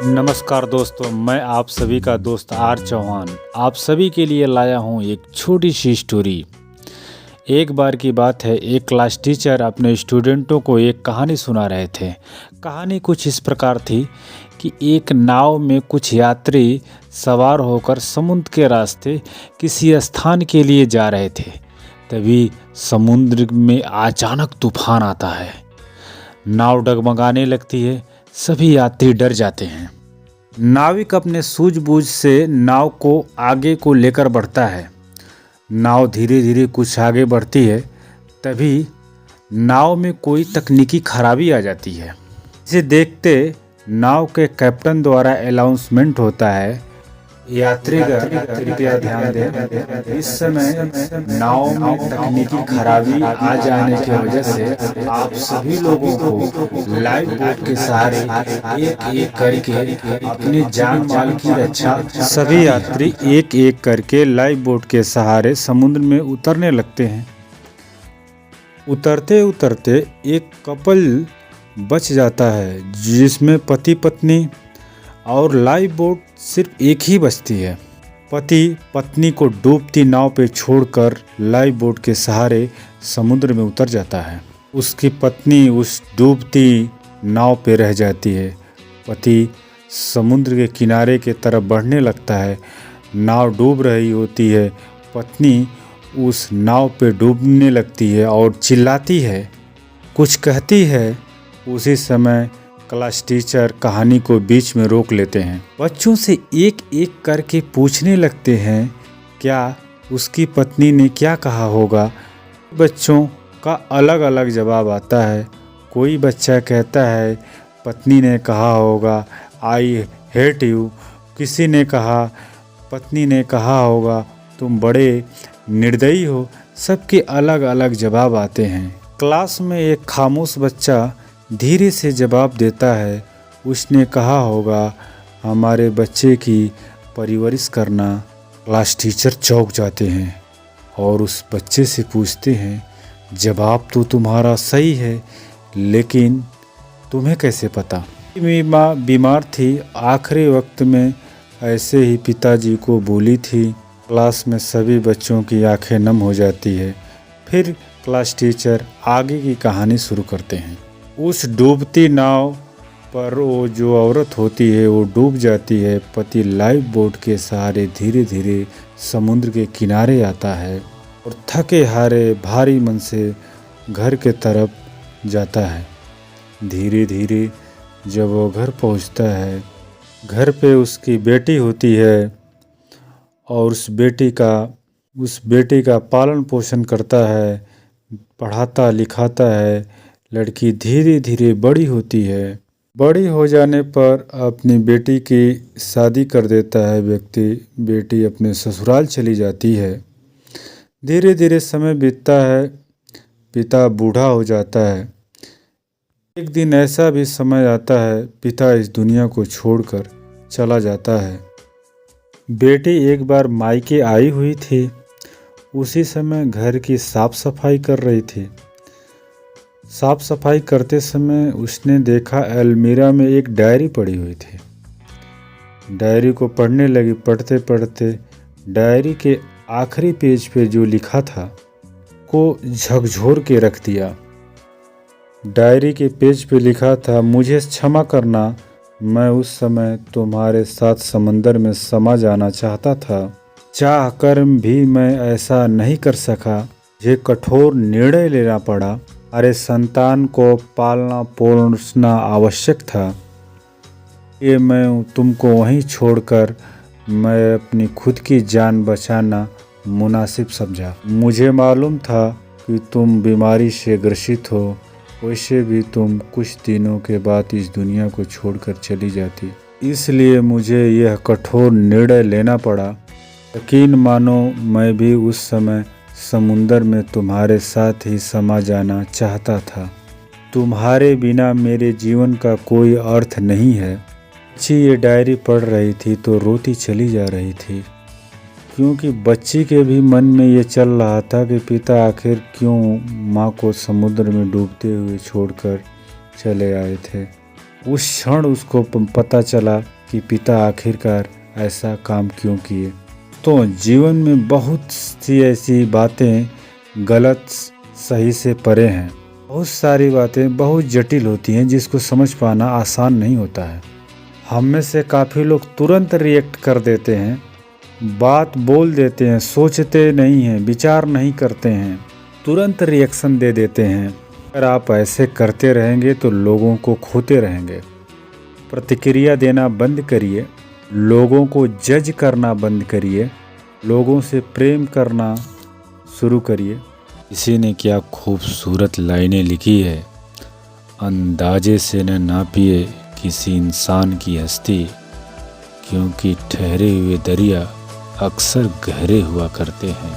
नमस्कार दोस्तों, मैं आप सभी का दोस्त आर चौहान आप सभी के लिए लाया हूँ एक छोटी सी स्टोरी। एक बार की बात है, एक क्लास टीचर अपने स्टूडेंटों को एक कहानी सुना रहे थे। कहानी कुछ इस प्रकार थी कि एक नाव में कुछ यात्री सवार होकर समुद्र के रास्ते किसी स्थान के लिए जा रहे थे। तभी समुद्र में अचानक तूफान आता है, नाव डगमगाने लगती है, सभी यात्री डर जाते हैं। नाविक अपने सूझबूझ से नाव को आगे को लेकर बढ़ता है। नाव धीरे धीरे कुछ आगे बढ़ती है, तभी नाव में कोई तकनीकी खराबी आ जाती है। इसे देखते नाव के कैप्टन द्वारा अनाउंसमेंट होता है, यात्रीगण कृपया ध्यान दें, इस समय नाव में तकनीकी खराबी आ जाने की वजह से आप सभी लोगों को लाइफ बोट के सहारे एक एक करके अपनी जान माल की रक्षा। सभी यात्री एक एक करके लाइफ बोट के सहारे समुद्र में उतरने लगते हैं। उतरते उतरते एक कपल बच जाता है, जिसमें पति पत्नी और लाइफ बोट सिर्फ एक ही बचती है। पति पत्नी को डूबती नाव पे छोड़कर लाइफ बोट के सहारे समुद्र में उतर जाता है। उसकी पत्नी उस डूबती नाव पे रह जाती है। पति समुद्र के किनारे के तरफ बढ़ने लगता है। नाव डूब रही होती है। पत्नी उस नाव पे डूबने लगती है और चिल्लाती है, कुछ कहती है। उसी समय क्लास टीचर कहानी को बीच में रोक लेते हैं। बच्चों से एक एक करके पूछने लगते हैं क्या उसकी पत्नी ने क्या कहा होगा। बच्चों का अलग अलग जवाब आता है। कोई बच्चा कहता है पत्नी ने कहा होगा आई हेट यू। किसी ने कहा पत्नी ने कहा होगा तुम बड़े निर्दयी हो। सबके अलग अलग जवाब आते हैं। क्लास में एक खामोश बच्चा धीरे से जवाब देता है, उसने कहा होगा हमारे बच्चे की परवरिश करना। क्लास टीचर चौंक जाते हैं और उस बच्चे से पूछते हैं, जवाब तो तुम्हारा सही है, लेकिन तुम्हें कैसे पता। माँ बीमार थी, आखिरी वक्त में ऐसे ही पिताजी को बोली थी। क्लास में सभी बच्चों की आंखें नम हो जाती है। फिर क्लास टीचर आगे की कहानी शुरू करते हैं। उस डूबती नाव पर वो जो औरत होती है वो डूब जाती है। पति लाइफ बोट के सहारे धीरे धीरे समुद्र के किनारे आता है और थके हारे भारी मन से घर के तरफ जाता है। धीरे धीरे जब वो घर पहुंचता है, घर पे उसकी बेटी होती है और उस बेटी का पालन पोषण करता है, पढ़ाता लिखाता है। लड़की धीरे धीरे बड़ी होती है। बड़ी हो जाने पर अपनी बेटी की शादी कर देता है व्यक्ति। बेटी अपने ससुराल चली जाती है। धीरे धीरे समय बीतता है, पिता बूढ़ा हो जाता है। एक दिन ऐसा भी समय आता है, पिता इस दुनिया को छोड़कर चला जाता है। बेटी एक बार मायके आई हुई थी। उसी समय घर की साफ सफाई कर रही थी। साफ सफाई करते समय उसने देखा अलमीरा में एक डायरी पड़ी हुई थी। डायरी को पढ़ने लगी। पढ़ते पढ़ते डायरी के आखिरी पेज पे जो लिखा था को झकझोर के रख दिया। डायरी के पेज पे लिखा था, मुझे क्षमा करना, मैं उस समय तुम्हारे साथ समंदर में समा जाना चाहता था। चाह कर भी मैं ऐसा नहीं कर सका। मुझे कठोर निर्णय लेना पड़ा। अरे संतान को पालना पोसना आवश्यक था। ये मैं तुमको वहीं छोड़कर मैं अपनी खुद की जान बचाना मुनासिब समझा। मुझे मालूम था कि तुम बीमारी से ग्रसित हो, वैसे भी तुम कुछ दिनों के बाद इस दुनिया को छोड़कर चली जाती, इसलिए मुझे यह कठोर निर्णय लेना पड़ा। यकीन मानो मैं भी उस समय समुंदर में तुम्हारे साथ ही समा जाना चाहता था। तुम्हारे बिना मेरे जीवन का कोई अर्थ नहीं है। बच्ची ये डायरी पढ़ रही थी तो रोती चली जा रही थी, क्योंकि बच्ची के भी मन में ये चल रहा था कि पिता आखिर क्यों माँ को समुद्र में डूबते हुए छोड़कर चले आए थे। उस क्षण उसको पता चला कि पिता आखिरकार ऐसा काम क्यों किए। तो जीवन में बहुत सी ऐसी बातें गलत सही से परे हैं। बहुत सारी बातें बहुत जटिल होती हैं जिसको समझ पाना आसान नहीं होता है। हम में से काफ़ी लोग तुरंत रिएक्ट कर देते हैं, बात बोल देते हैं, सोचते नहीं हैं, विचार नहीं करते हैं, तुरंत रिएक्शन दे देते हैं। अगर आप ऐसे करते रहेंगे तो लोगों को खोते रहेंगे। प्रतिक्रिया देना बंद करिए, लोगों को जज करना बंद करिए, लोगों से प्रेम करना शुरू करिए। किसी ने क्या खूबसूरत लाइनें लिखी है, अंदाजे से न नापिए किसी इंसान की हस्ती, क्योंकि ठहरे हुए दरिया अक्सर गहरे हुआ करते हैं।